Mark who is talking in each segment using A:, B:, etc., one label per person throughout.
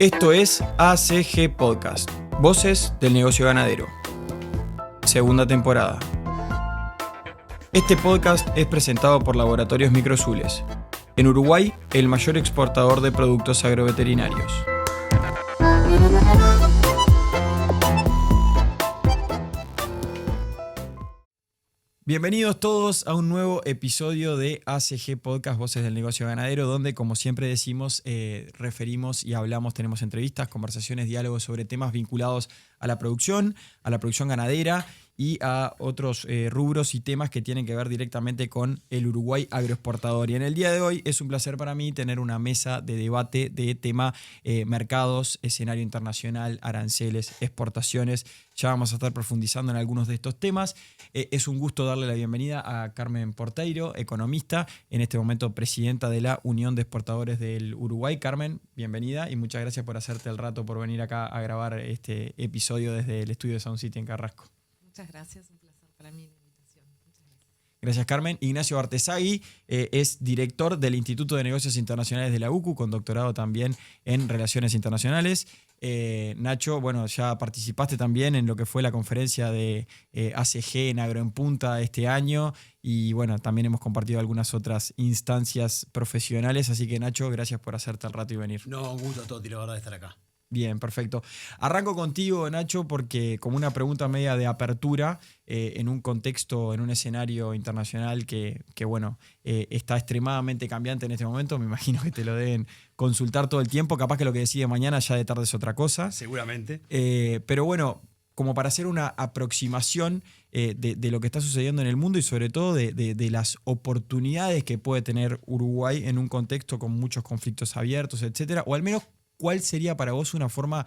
A: Esto es ACG Podcast, Voces del Negocio Ganadero. Segunda temporada. Este podcast es presentado por Laboratorios Microzules. En Uruguay, el mayor exportador de productos agroveterinarios. Bienvenidos todos a un nuevo episodio de ACG Podcast, Voces del Negocio Ganadero, donde, como siempre decimos, referimos y hablamos, tenemos entrevistas, conversaciones, diálogos sobre temas vinculados a la producción ganadera y a otros rubros y temas que tienen que ver directamente con el Uruguay agroexportador. Y en el día de hoy es un placer para mí tener una mesa de debate de tema mercados, escenario internacional, aranceles, exportaciones. Ya vamos a estar profundizando en algunos de estos temas. Es un gusto darle la bienvenida a Carmen Porteiro, economista, en este momento presidenta de la Unión de Exportadores del Uruguay. Carmen, bienvenida y muchas gracias por hacerte el rato por venir acá a grabar este episodio desde el estudio de Sound City en Carrasco.
B: Muchas gracias, un placer para mí la invitación. Muchas gracias.
A: Gracias, Carmen. Ignacio Bartesagui es director del Instituto de Negocios Internacionales de la UCU, con doctorado también en Relaciones Internacionales. Nacho, bueno, ya participaste también en lo que fue la conferencia de ACG en Agro en Punta este año y bueno, también hemos compartido algunas otras instancias profesionales, así que Nacho, gracias por hacerte el rato y venir.
C: No, un gusto a todos, la verdad, de estar acá.
A: Bien, perfecto. Arranco contigo, Nacho, porque como una pregunta media de apertura, en un contexto, en un escenario internacional que bueno, está extremadamente cambiante en este momento, me imagino que te lo deben consultar todo el tiempo, capaz que lo que decide mañana ya de tarde es otra cosa.
C: Seguramente.
A: Pero bueno, como para hacer una aproximación de lo que está sucediendo en el mundo y sobre todo de las oportunidades que puede tener Uruguay en un contexto con muchos conflictos abiertos, etcétera, o al menos ¿cuál sería para vos una forma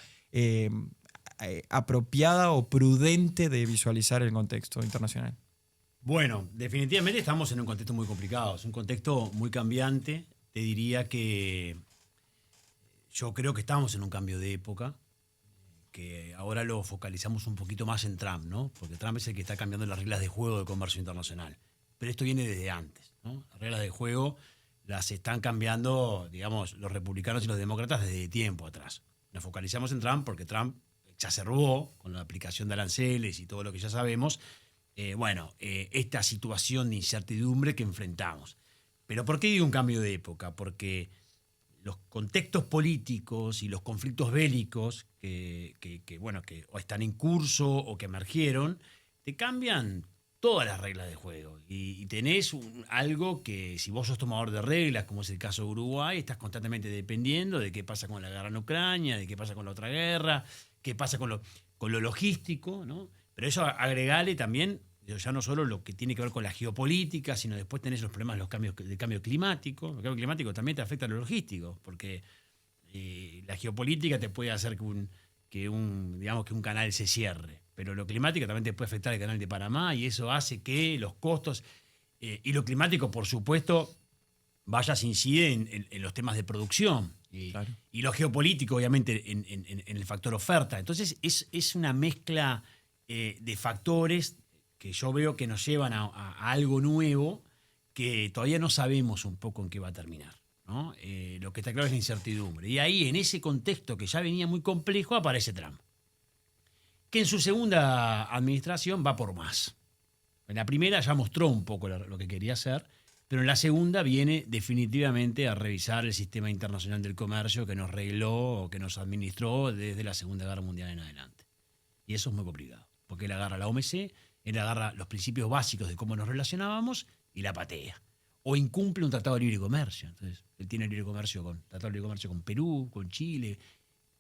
A: apropiada o prudente de visualizar el contexto internacional?
C: Bueno, definitivamente estamos en un contexto muy complicado, es un contexto muy cambiante. Te diría que yo creo que estamos en un cambio de época, que ahora lo focalizamos un poquito más en Trump, ¿no? Porque Trump es el que está cambiando las reglas de juego del comercio internacional. Pero esto viene desde antes, ¿no? Las reglas de juego las están cambiando, digamos, los republicanos y los demócratas desde tiempo atrás. Nos focalizamos en Trump porque Trump exacerbó con la aplicación de aranceles y todo lo que ya sabemos, esta situación de incertidumbre que enfrentamos. ¿Pero por qué digo un cambio de época? Porque los contextos políticos y los conflictos bélicos que o están en curso o que emergieron, te cambian todas las reglas de juego. Y tenés algo que, si vos sos tomador de reglas, como es el caso de Uruguay, estás constantemente dependiendo de qué pasa con la guerra en Ucrania, de qué pasa con la otra guerra, qué pasa con lo logístico, ¿no? Pero eso agregale también, ya no solo lo que tiene que ver con la geopolítica, sino después tenés los problemas del cambio climático. El cambio climático también te afecta a lo logístico, porque la geopolítica te puede hacer que un canal se cierre. Pero lo climático también te puede afectar el canal de Panamá y eso hace que los costos y lo climático, por supuesto, incide en los temas de producción. Claro. Y lo geopolítico, obviamente, en el factor oferta. Entonces, es una mezcla de factores que yo veo que nos llevan a algo nuevo que todavía no sabemos un poco en qué va a terminar, ¿no? Lo que está claro es la incertidumbre. Y ahí, en ese contexto que ya venía muy complejo, aparece Trump, que en su segunda administración va por más. En la primera ya mostró un poco lo que quería hacer, pero en la segunda viene definitivamente a revisar el sistema internacional del comercio que nos regló o que nos administró desde la Segunda Guerra Mundial en adelante. Y eso es muy complicado, porque él agarra la OMC, él agarra los principios básicos de cómo nos relacionábamos y la patea. O incumple un tratado de libre comercio. Entonces, él tiene tratado de libre comercio con Perú, con Chile,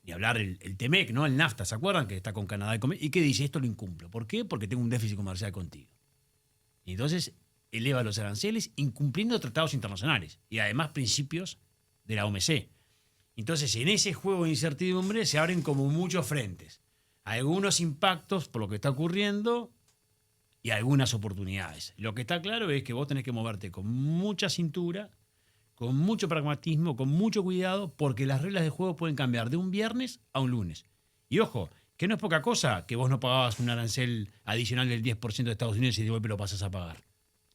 C: y hablar el TEMEC, ¿no? El NAFTA, ¿se acuerdan? Que está con Canadá y que dice, esto lo incumplo. ¿Por qué? Porque tengo un déficit comercial contigo. Y entonces eleva los aranceles incumpliendo tratados internacionales y además principios de la OMC. Entonces, en ese juego de incertidumbre se abren como muchos frentes. Algunos impactos por lo que está ocurriendo y algunas oportunidades. Lo que está claro es que vos tenés que moverte con mucha cintura, con mucho pragmatismo, con mucho cuidado, porque las reglas de juego pueden cambiar de un viernes a un lunes. Y ojo, que no es poca cosa que vos no pagabas un arancel adicional del 10% de Estados Unidos y de golpe lo pasás a pagar.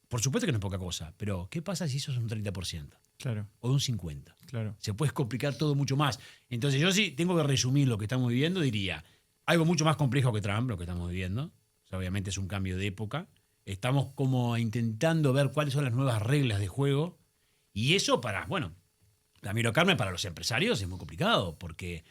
C: Por supuesto que no es poca cosa, pero ¿qué pasa si eso es un 30%?
A: Claro,
C: O de un 50%.
A: claro.
C: Se puede complicar todo mucho más. Entonces yo sí tengo que resumir lo que estamos viviendo, diría, algo mucho más complejo que Trump, lo que estamos viviendo. O sea, obviamente es un cambio de época. Estamos como intentando ver cuáles son las nuevas reglas de juego. Y eso Ramiro Carmen, para los empresarios es muy complicado, porque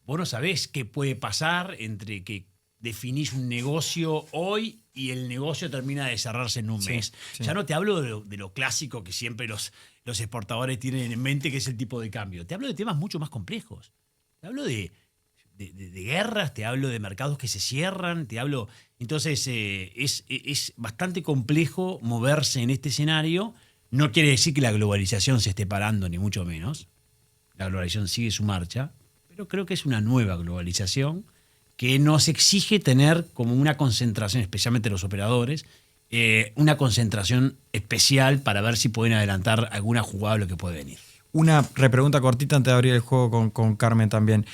C: vos no sabés qué puede pasar entre que definís un negocio hoy y el negocio termina de cerrarse en un
A: Sí,
C: mes.
A: sí.
C: Ya no te hablo de lo clásico que siempre los exportadores tienen en mente, que es el tipo de cambio. Te hablo de temas mucho más complejos. Te hablo de guerras, te hablo de mercados que se cierran, te hablo... Entonces, es bastante complejo moverse en este escenario. No quiere decir que la globalización se esté parando, ni mucho menos. La globalización sigue su marcha, pero creo que es una nueva globalización que nos exige tener como una concentración, especialmente los operadores, una concentración especial para ver si pueden adelantar alguna jugada de lo que puede venir.
A: Una repregunta cortita antes de abrir el juego con Carmen también.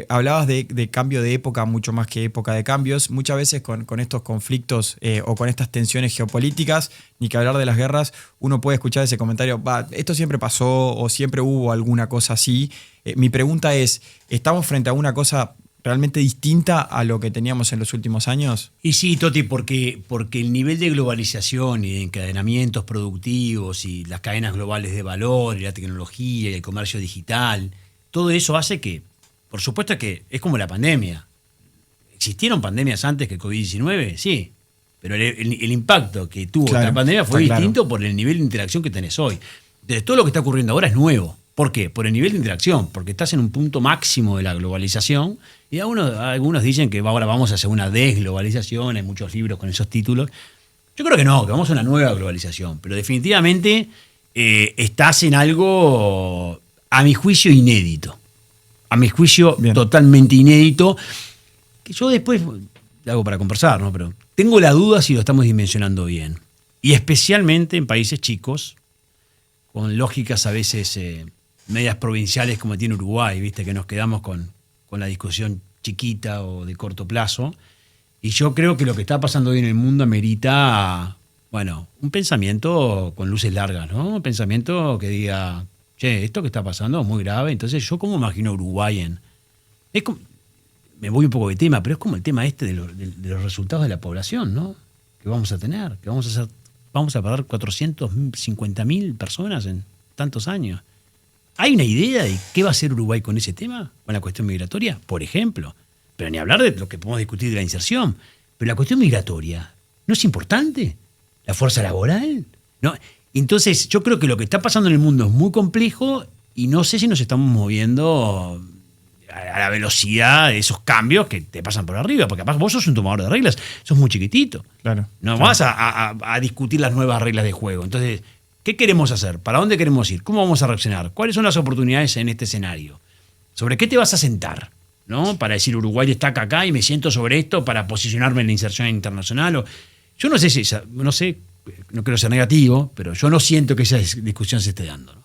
A: Hablabas de cambio de época mucho más que época de cambios. Muchas veces con estos conflictos o con estas tensiones geopolíticas, ni que hablar de las guerras, uno puede escuchar ese comentario, esto siempre pasó o siempre hubo alguna cosa así. Mi pregunta es, ¿estamos frente a una cosa realmente distinta a lo que teníamos en los últimos años?
C: Y sí, Toti, porque el nivel de globalización y de encadenamientos productivos y las cadenas globales de valor y la tecnología y el comercio digital, todo eso hace que, por supuesto que es como la pandemia. ¿Existieron pandemias antes que el COVID-19? Sí, pero el impacto que tuvo
A: Claro,
C: esta pandemia fue
A: está
C: distinto
A: claro.
C: por el nivel de interacción que tenés hoy. Entonces, todo lo que está ocurriendo ahora es nuevo. ¿Por qué? Por el nivel de interacción, porque estás en un punto máximo de la globalización y algunos dicen que ahora vamos hacia una desglobalización, hay muchos libros con esos títulos. Yo creo que no, que vamos a una nueva globalización, pero definitivamente estás en algo, a mi juicio, inédito. A mi juicio,
A: Bien.
C: totalmente inédito, que yo después hago para conversar, ¿no? Pero tengo la duda si lo estamos dimensionando bien. Y especialmente en países chicos, con lógicas a veces medias provinciales como tiene Uruguay, ¿viste? Que nos quedamos con la discusión chiquita o de corto plazo. Y yo creo que lo que está pasando hoy en el mundo amerita, un pensamiento con luces largas, ¿no? Un pensamiento que diga, che, esto que está pasando es muy grave. Entonces, ¿yo cómo imagino a Uruguay es como, me voy un poco de tema, pero es como el tema de los resultados de la población, ¿no? Que vamos a tener, que vamos a parar 450.000 personas en tantos años. ¿Hay una idea de qué va a hacer Uruguay con ese tema? Con la cuestión migratoria, por ejemplo. Pero ni hablar de lo que podemos discutir de la inserción. Pero la cuestión migratoria, ¿no es importante? ¿La fuerza laboral? ¿No? Entonces, yo creo que lo que está pasando en el mundo es muy complejo y no sé si nos estamos moviendo a la velocidad de esos cambios que te pasan por arriba. Porque capaz vos sos un tomador de reglas, sos muy chiquitito.
A: Claro.
C: No
A: claro.
C: vas a discutir las nuevas reglas de juego. Entonces, ¿qué queremos hacer? ¿Para dónde queremos ir? ¿Cómo vamos a reaccionar? ¿Cuáles son las oportunidades en este escenario? ¿Sobre qué te vas a sentar? ¿No? Para decir Uruguay destaca acá y me siento sobre esto para posicionarme en la inserción internacional. Yo no sé no quiero ser negativo, pero yo no siento que esa discusión se esté dando, ¿no?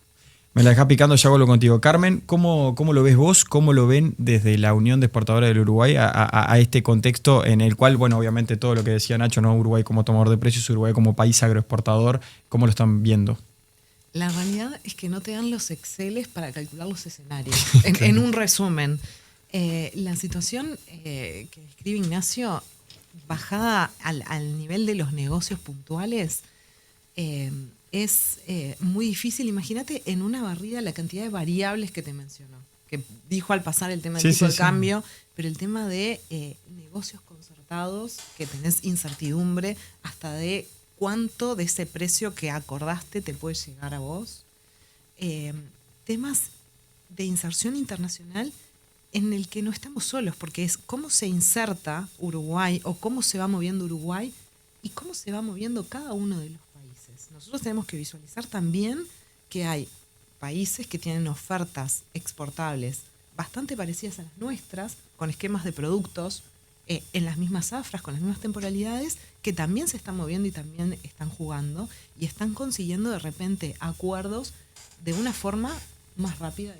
A: Me la dejás picando, ya vuelvo contigo. Carmen, ¿cómo lo ves vos? ¿Cómo lo ven desde la Unión de Exportadores del Uruguay a este contexto en el cual, obviamente todo lo que decía Nacho, ¿no? Uruguay como tomador de precios, Uruguay como país agroexportador, ¿cómo lo están viendo?
B: La realidad es que no te dan los Exceles para calcular los escenarios. En un resumen, la situación que describe Ignacio, bajada al nivel de los negocios puntuales, es muy difícil. Imagínate en una barrida la cantidad de variables que te mencionó, que dijo al pasar el tema del tipo de cambio, pero el tema de negocios concertados, que tenés incertidumbre hasta de cuánto de ese precio que acordaste te puede llegar a vos. Temas de inserción internacional en el que no estamos solos, porque es cómo se inserta Uruguay o cómo se va moviendo Uruguay y cómo se va moviendo cada uno de los países. Nosotros tenemos que visualizar también que hay países que tienen ofertas exportables bastante parecidas a las nuestras, con esquemas de productos en las mismas zafras, con las mismas temporalidades, que también se están moviendo y también están jugando y están consiguiendo de repente acuerdos de una forma más rápida de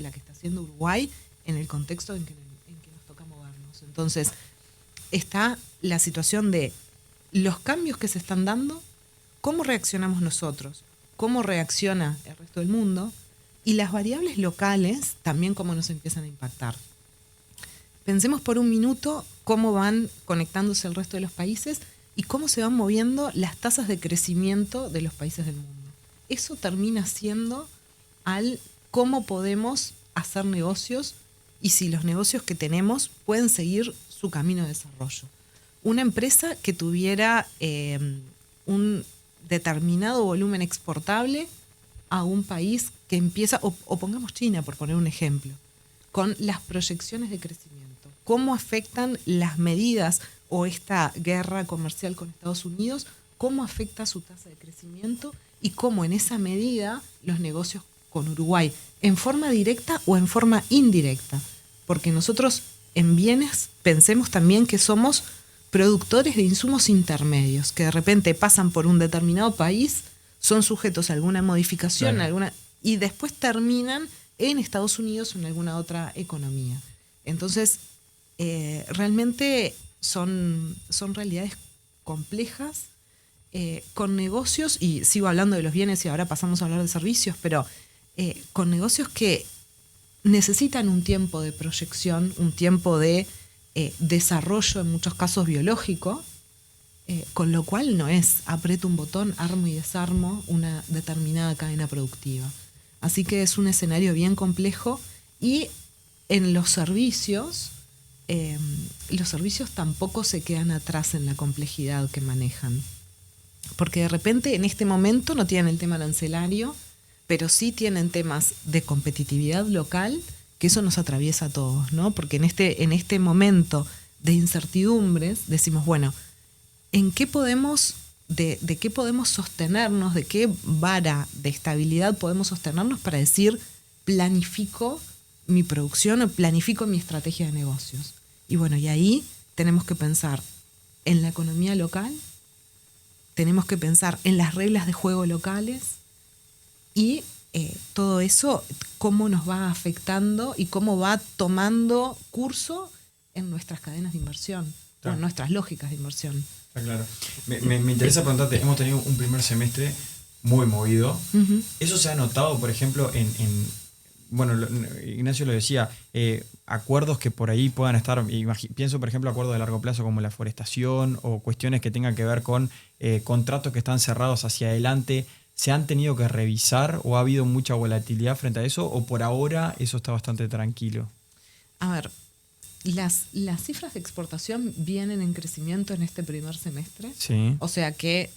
B: la que está haciendo Uruguay en el contexto en que nos toca movernos. Entonces, está la situación de los cambios que se están dando cómo reaccionamos nosotros, cómo reacciona el resto del mundo y las variables locales también cómo nos empiezan a impactar. Pensemos por un minuto cómo van conectándose el resto de los países y cómo se van moviendo las tasas de crecimiento de los países del mundo. Eso termina siendo al cómo podemos hacer negocios y si los negocios que tenemos pueden seguir su camino de desarrollo. Una empresa que tuviera un determinado volumen exportable a un país que empieza, o pongamos China por poner un ejemplo, con las proyecciones de crecimiento. ¿Cómo afectan las medidas o esta guerra comercial con Estados Unidos? ¿Cómo afecta su tasa de crecimiento? Y cómo en esa medida los negocios con Uruguay, en forma directa o en forma indirecta. Porque nosotros en bienes pensemos también que somos productores de insumos intermedios, que de repente pasan por un determinado país, son sujetos a alguna modificación,
A: Claro.
B: y después terminan en Estados Unidos o en alguna otra economía. Entonces, realmente son realidades complejas, con negocios, y sigo hablando de los bienes y ahora pasamos a hablar de servicios, pero con negocios que necesitan un tiempo de proyección, un tiempo de desarrollo, en muchos casos biológico, con lo cual no es aprieto un botón, armo y desarmo una determinada cadena productiva. Así que es un escenario bien complejo y en los servicios tampoco se quedan atrás en la complejidad que manejan. Porque de repente en este momento no tienen el tema arancelario, pero sí tienen temas de competitividad local, que eso nos atraviesa a todos, ¿no? Porque en este momento de incertidumbres decimos, bueno, ¿en qué podemos, de qué podemos sostenernos, de qué vara de estabilidad podemos sostenernos para decir, planifico mi producción o planifico mi estrategia de negocios? Y bueno, y ahí tenemos que pensar en la economía local, tenemos que pensar en las reglas de juego locales y todo eso, cómo nos va afectando y cómo va tomando curso en nuestras cadenas de inversión,
A: Claro.
B: o en nuestras lógicas de inversión.
A: Está claro. Me interesa preguntarte, hemos tenido un primer semestre muy movido.
B: Uh-huh.
A: ¿Eso se ha notado, por ejemplo, bueno, Ignacio lo decía, acuerdos que por ahí puedan estar, pienso por ejemplo acuerdos de largo plazo como la forestación o cuestiones que tengan que ver con contratos que están cerrados hacia adelante, ¿se han tenido que revisar o ha habido mucha volatilidad frente a eso o por ahora eso está bastante tranquilo?
B: A ver, las cifras de exportación vienen en crecimiento en este primer semestre.
A: Sí.
B: O sea que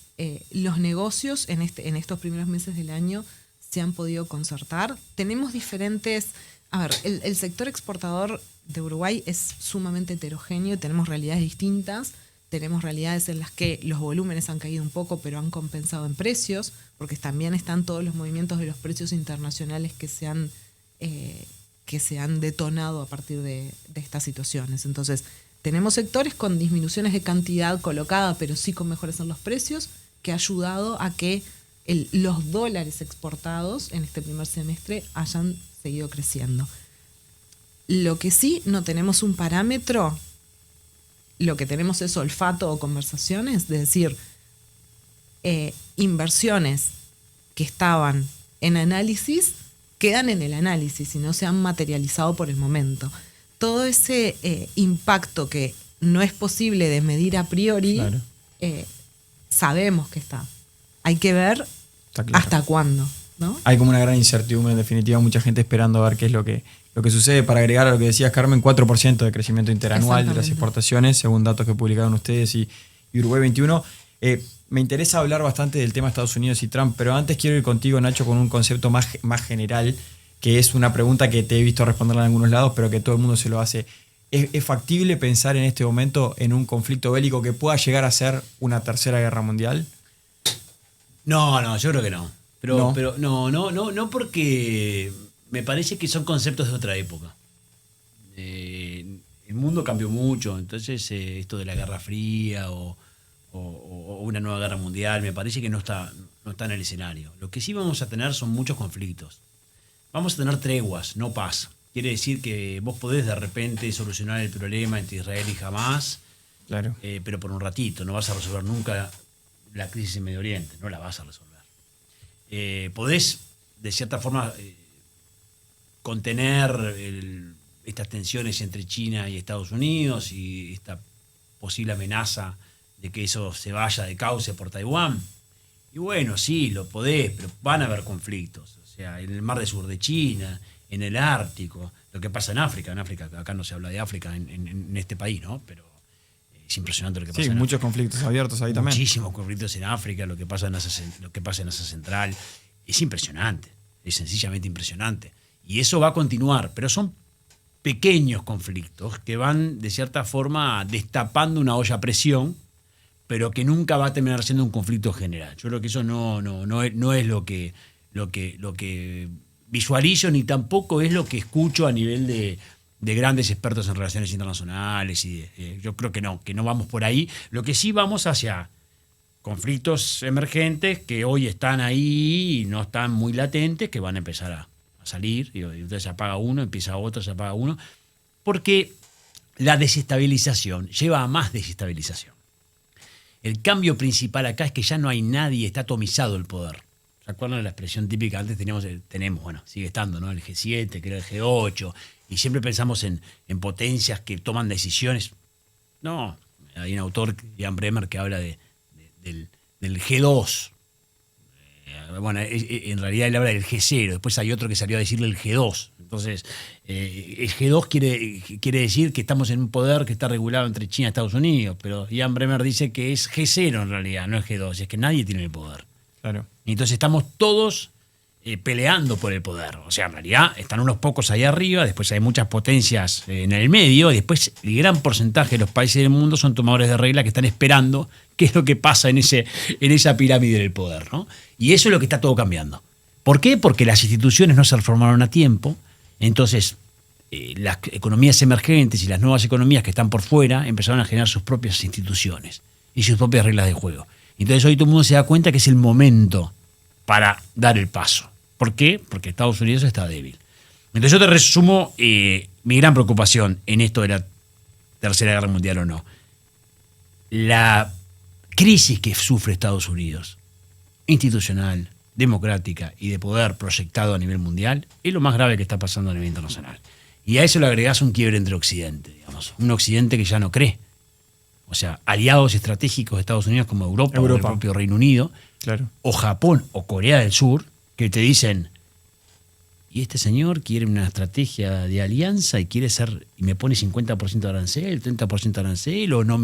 B: los negocios en estos primeros meses del año se han podido concertar. Tenemos diferentes... A ver, el sector exportador de Uruguay es sumamente heterogéneo, tenemos realidades distintas, tenemos realidades en las que los volúmenes han caído un poco, pero han compensado en precios, porque también están todos los movimientos de los precios internacionales que se han detonado a partir de estas situaciones. Entonces, tenemos sectores con disminuciones de cantidad colocada, pero sí con mejores en los precios, que ha ayudado a que los dólares exportados en este primer semestre hayan seguido creciendo. Lo que sí no tenemos un parámetro, lo que tenemos es olfato o conversaciones, de decir, inversiones que estaban en análisis quedan en el análisis y no se han materializado por el momento. Todo ese impacto que no es posible de medir a priori,
A: Claro.
B: Sabemos que está. Hay que ver
A: Está claro.
B: hasta cuándo, ¿no?
A: Hay como una gran incertidumbre, en definitiva, mucha gente esperando a ver qué es lo que sucede. Para agregar a lo que decías, Carmen, 4% de crecimiento interanual de las
B: Exactamente.
A: exportaciones, según datos que publicaron ustedes y Uruguay 21. Me interesa hablar bastante del tema Estados Unidos y Trump, pero antes quiero ir contigo, Nacho, con un concepto más general, que es una pregunta que te he visto responderla en algunos lados, pero que todo el mundo se lo hace. ¿Es factible pensar en este momento en un conflicto bélico que pueda llegar a ser una tercera guerra mundial?
C: No, yo creo que no.
A: No.
C: Pero no porque me parece que son conceptos de otra época. El mundo cambió mucho, entonces esto de la Guerra Fría o una nueva guerra mundial me parece que no está en el escenario. Lo que sí vamos a tener son muchos conflictos. Vamos a tener treguas, no paz. Quiere decir que vos podés de repente solucionar el problema entre Israel y Hamás,
A: Claro.
C: pero por un ratito, no vas a resolver nunca la crisis en Medio Oriente, no la vas a resolver. Podés, de cierta forma, contener estas tensiones entre China y Estados Unidos y esta posible amenaza de que eso se vaya de cauce por Taiwán. Y bueno, sí, lo podés, pero van a haber conflictos. O sea, en el mar del sur de China, en el Ártico, lo que pasa en África. En África, acá no se habla de África en este país, ¿no? Pero es impresionante lo que pasa.
A: Sí, muchos conflictos abiertos ahí también.
C: Muchísimos conflictos en África, lo que pasa en Asia Central. Es impresionante, es sencillamente impresionante. Y eso va a continuar, pero son pequeños conflictos que van, de cierta forma, destapando una olla a presión, pero que nunca va a terminar siendo un conflicto general. Yo creo que eso no es lo que visualizo, ni tampoco es lo que escucho a nivel de grandes expertos en relaciones internacionales. Yo creo que no vamos por ahí. Lo que sí vamos hacia conflictos emergentes que hoy están ahí y no están muy latentes, que van a empezar a salir. Y entonces se apaga uno, empieza otro, se apaga uno. Porque la desestabilización lleva a más desestabilización. El cambio principal acá es que ya no hay nadie, está atomizado el poder. ¿Se acuerdan de la expresión típica? Antes tenemos, bueno, sigue estando, ¿no? El G7, que era el G8, y siempre pensamos en potencias que toman decisiones. No, hay un autor, Jan Bremer, que habla del G2. Bueno, en realidad él habla del G0, después hay otro que salió a decirle el G2. Entonces, el G2 quiere decir que estamos en un poder que está regulado entre China y Estados Unidos, pero Jan Bremer dice que es G0 en realidad, no es G2, es que nadie tiene el poder.
A: Claro.
C: Y entonces estamos todos peleando por el poder. O sea, en realidad están unos pocos ahí arriba, después hay muchas potencias en el medio, y después el gran porcentaje de los países del mundo son tomadores de regla que están esperando qué es lo que pasa en esa pirámide del poder, ¿no? Y eso es lo que está todo cambiando. ¿Por qué? Porque las instituciones no se reformaron a tiempo. Entonces, las economías emergentes y las nuevas economías que están por fuera empezaron a generar sus propias instituciones y sus propias reglas de juego. Entonces hoy todo el mundo se da cuenta que es el momento para dar el paso. ¿Por qué? Porque Estados Unidos está débil. Entonces yo te resumo mi gran preocupación en esto de la Tercera Guerra Mundial o no. La crisis que sufre Estados Unidos, institucional, democrática y de poder proyectado a nivel mundial, es lo más grave que está pasando a nivel internacional. Y a eso le agregás un quiebre entre Occidente, digamos, un Occidente que ya no cree. O sea, aliados estratégicos de Estados Unidos como Europa. O el propio Reino Unido,
A: claro,
C: o Japón o Corea del Sur, que te dicen, y este señor quiere una estrategia de alianza y quiere ser, y me pone 50% de arancel, 30% de arancel, o no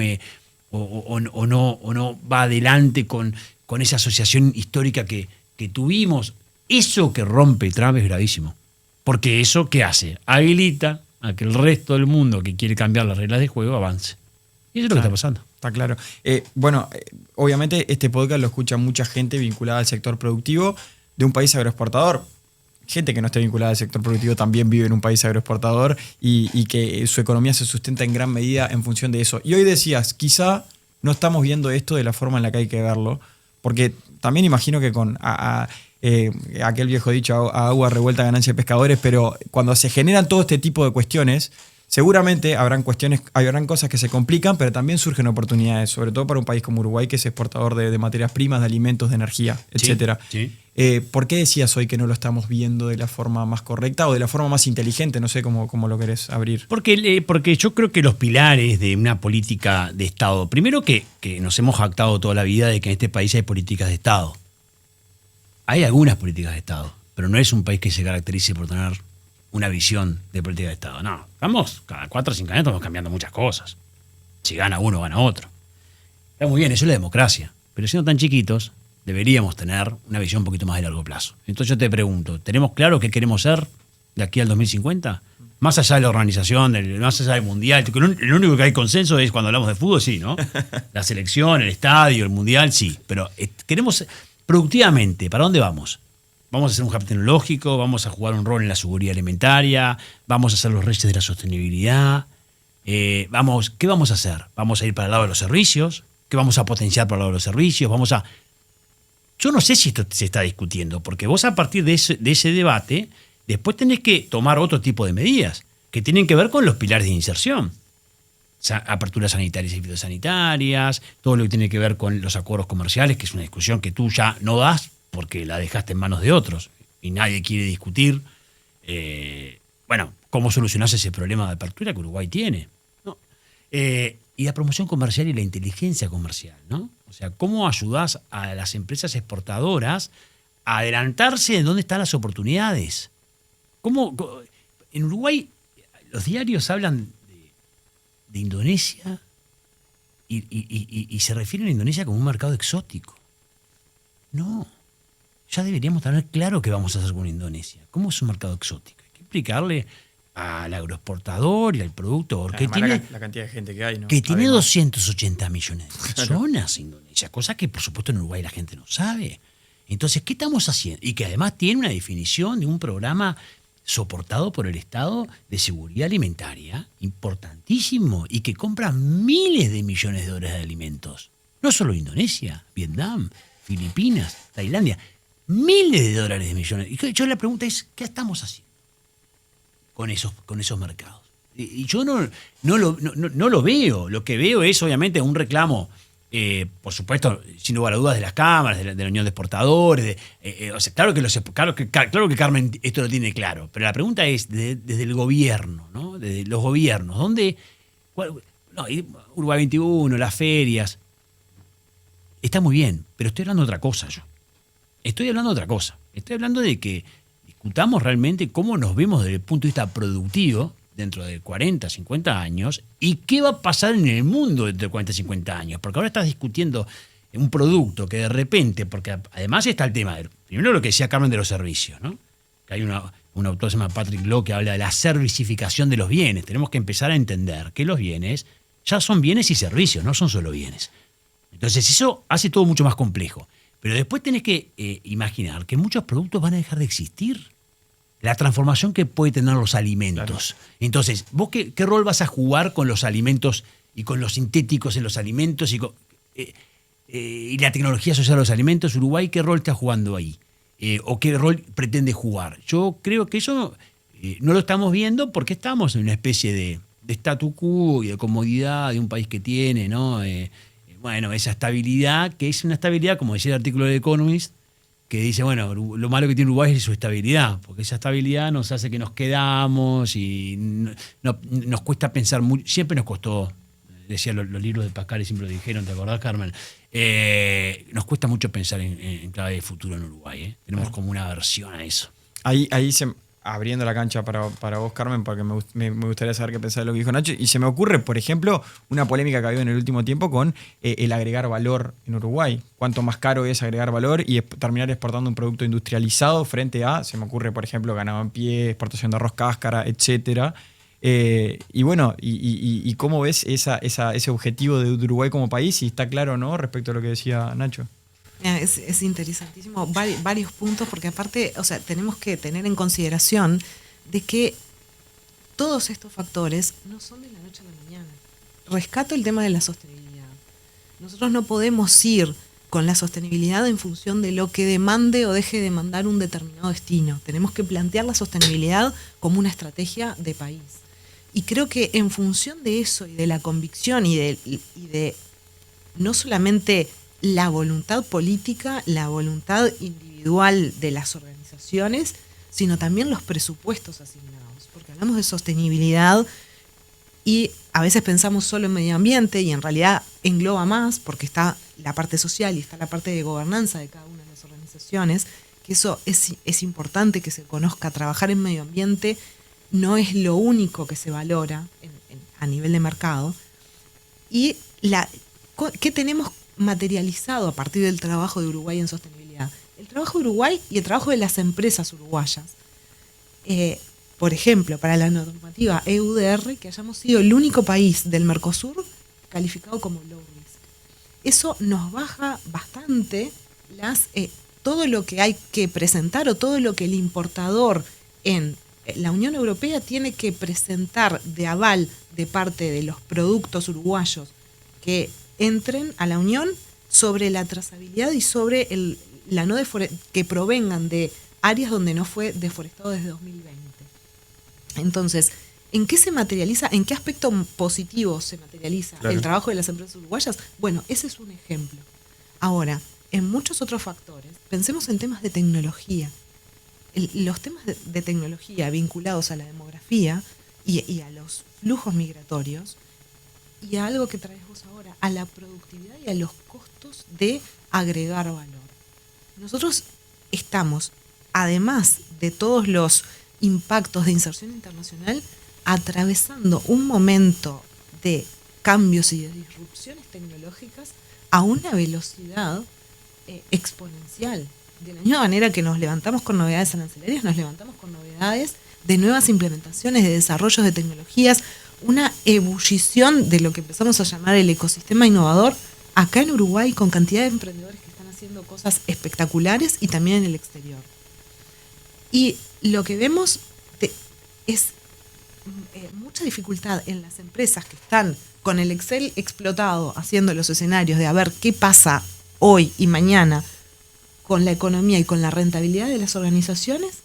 C: va adelante con esa asociación histórica que tuvimos. Eso que rompe Trump es gravísimo. Porque eso, ¿qué hace? Habilita a que el resto del mundo que quiere cambiar las reglas de juego avance. Y eso es lo que está pasando.
A: Está claro. Obviamente este podcast lo escucha mucha gente vinculada al sector productivo de un país agroexportador. Gente que no esté vinculada al sector productivo también vive en un país agroexportador y que su economía se sustenta en gran medida en función de eso. Y hoy decías, quizá no estamos viendo esto de la forma en la que hay que verlo, porque también imagino que con aquel viejo dicho, a agua revuelta ganancia de pescadores, pero cuando se generan todo este tipo de cuestiones, seguramente habrán cosas que se complican, pero también surgen oportunidades, sobre todo para un país como Uruguay, que es exportador de materias primas, de alimentos, de energía, etc.
C: Sí.
A: ¿Por qué decías hoy que no lo estamos viendo de la forma más correcta o de la forma más inteligente? No sé cómo lo querés abrir.
C: Porque yo creo que los pilares de una política de Estado, primero que nos hemos jactado toda la vida de que en este país hay políticas de Estado. Hay algunas políticas de Estado, pero no es un país que se caracterice por tener una visión de política de Estado. No, vamos, cada 4 o 5 años estamos cambiando muchas cosas. Si gana uno, gana otro. Está muy bien, eso es la democracia. Pero siendo tan chiquitos, deberíamos tener una visión un poquito más de largo plazo. Entonces yo te pregunto, ¿tenemos claro qué queremos ser de aquí al 2050? Más allá de la organización, más allá del mundial. Lo único que hay consenso es cuando hablamos de fútbol, sí, ¿no? La selección, el estadio, el mundial, sí. Pero queremos productivamente, ¿para dónde vamos? Vamos a hacer un hub tecnológico, vamos a jugar un rol en la seguridad alimentaria, vamos a ser los reyes de la sostenibilidad. ¿Qué vamos a hacer? ¿Vamos a ir para el lado de los servicios? ¿Qué vamos a potenciar para el lado de los servicios? Yo no sé si esto se está discutiendo, porque vos a partir de ese debate, después tenés que tomar otro tipo de medidas, que tienen que ver con los pilares de inserción. aperturas sanitarias y fitosanitarias, todo lo que tiene que ver con los acuerdos comerciales, que es una discusión que tú ya no das porque la dejaste en manos de otros y nadie quiere discutir, cómo solucionás ese problema de apertura que Uruguay tiene, ¿no? Y la promoción comercial y la inteligencia comercial, ¿no? O sea, cómo ayudás a las empresas exportadoras a adelantarse en dónde están las oportunidades. En Uruguay los diarios hablan de Indonesia y se refieren a Indonesia como un mercado exótico. No, ya deberíamos tener claro qué vamos a hacer con Indonesia. ¿Cómo es un mercado exótico? Hay que explicarle al agroexportador y al productor que tiene
A: la cantidad de gente que hay, ¿no?
C: que tiene
A: Además,
C: 280 millones de personas Indonesia, cosa que por supuesto en Uruguay la gente no sabe. Entonces, ¿qué estamos haciendo? Y que además tiene una definición de un programa soportado por el Estado de seguridad alimentaria, importantísimo, y que compra miles de millones de dólares de alimentos. No solo Indonesia, Vietnam, Filipinas, Tailandia, miles de dólares de millones. Y yo la pregunta es, ¿qué estamos haciendo con esos mercados? Y yo no lo veo. Lo que veo es, obviamente, un reclamo, por supuesto, sin lugar a dudas, de las cámaras, de la Unión de Exportadores. Claro que Carmen esto lo tiene claro, pero la pregunta es desde el gobierno, ¿no? Desde los gobiernos, Uruguay 21, las ferias. Está muy bien, pero estoy hablando de otra cosa yo. Estoy hablando de que discutamos realmente cómo nos vemos desde el punto de vista productivo dentro de 40, 50 años y qué va a pasar en el mundo dentro de 40, 50 años. Porque ahora estás discutiendo un producto que de repente, porque además está el tema, primero lo que decía Carmen de los servicios, ¿no? Que hay un autor que se llama Patrick Law que habla de la servicificación de los bienes. Tenemos que empezar a entender que los bienes ya son bienes y servicios, no son solo bienes. Entonces eso hace todo mucho más complejo. Pero después tenés que imaginar que muchos productos van a dejar de existir. La transformación que puede tener los alimentos. Claro. Entonces, ¿vos qué rol vas a jugar con los alimentos y con los sintéticos en los alimentos y la tecnología asociada a los alimentos? Uruguay, ¿qué rol está jugando ahí? ¿O qué rol pretende jugar? Yo creo que eso no lo estamos viendo porque estamos en una especie de statu quo y de comodidad de un país que tiene, ¿no? Esa estabilidad, que es una estabilidad, como decía el artículo de Economist, que dice, lo malo que tiene Uruguay es su estabilidad, porque esa estabilidad nos hace que nos quedamos y nos cuesta pensar mucho. Siempre nos costó, decía los libros de Pascal, siempre lo dijeron, ¿te acordás, Carmen? Nos cuesta mucho pensar en clave de futuro en Uruguay, ¿eh? Tenemos como una aversión a eso.
A: Ahí abriendo la cancha para vos, Carmen, porque me gustaría saber qué pensás de lo que dijo Nacho. Y se me ocurre, por ejemplo, una polémica que ha habido en el último tiempo con el agregar valor en Uruguay. Cuánto más caro es agregar valor y terminar exportando un producto industrializado frente a, se me ocurre, por ejemplo, ganado en pie, exportación de arroz cáscara, etcétera. Y cómo ves ese objetivo de Uruguay como país, si está claro o no respecto a lo que decía Nacho.
B: Es interesantísimo, varios puntos, porque aparte, tenemos que tener en consideración de que todos estos factores no son de la noche a la mañana. Rescato el tema de la sostenibilidad. Nosotros no podemos ir con la sostenibilidad en función de lo que demande o deje de demandar un determinado destino. Tenemos que plantear la sostenibilidad como una estrategia de país. Y creo que en función de eso y de la convicción y de no solamente la voluntad política, la voluntad individual de las organizaciones, sino también los presupuestos asignados. Porque hablamos de sostenibilidad y a veces pensamos solo en medio ambiente y en realidad engloba más porque está la parte social y está la parte de gobernanza de cada una de las organizaciones, que eso es importante que se conozca. Trabajar en medio ambiente no es lo único que se valora a nivel de mercado. Y ¿qué tenemos materializado a partir del trabajo de Uruguay en sostenibilidad? El trabajo de Uruguay y el trabajo de las empresas uruguayas. Por ejemplo, para la normativa EUDR, que hayamos sido el único país del Mercosur calificado como low risk. Eso nos baja bastante todo lo que hay que presentar o todo lo que el importador en la Unión Europea tiene que presentar de aval de parte de los productos uruguayos que entren a la Unión sobre la trazabilidad y sobre que provengan de áreas donde no fue deforestado desde 2020. Entonces, ¿En qué se materializa? ¿En qué aspecto positivo se materializa
A: Claro.
B: el trabajo de las empresas uruguayas? Bueno, ese es un ejemplo. Ahora, en muchos otros factores, pensemos en temas de tecnología. Los temas de tecnología vinculados a la demografía y a los flujos migratorios y a algo que traes vos ahora, a la productividad y a los costos de agregar valor. Nosotros estamos, además de todos los impactos de inserción internacional, atravesando un momento de cambios y de disrupciones tecnológicas a una velocidad exponencial. De la misma manera que nos levantamos con novedades arancelarias, nos levantamos con novedades de nuevas implementaciones, de desarrollos de tecnologías, una ebullición de lo que empezamos a llamar el ecosistema innovador acá en Uruguay, con cantidad de emprendedores que están haciendo cosas espectaculares y también en el exterior. Y lo que vemos es mucha dificultad en las empresas que están con el Excel explotado haciendo los escenarios de a ver qué pasa hoy y mañana con la economía y con la rentabilidad de las organizaciones,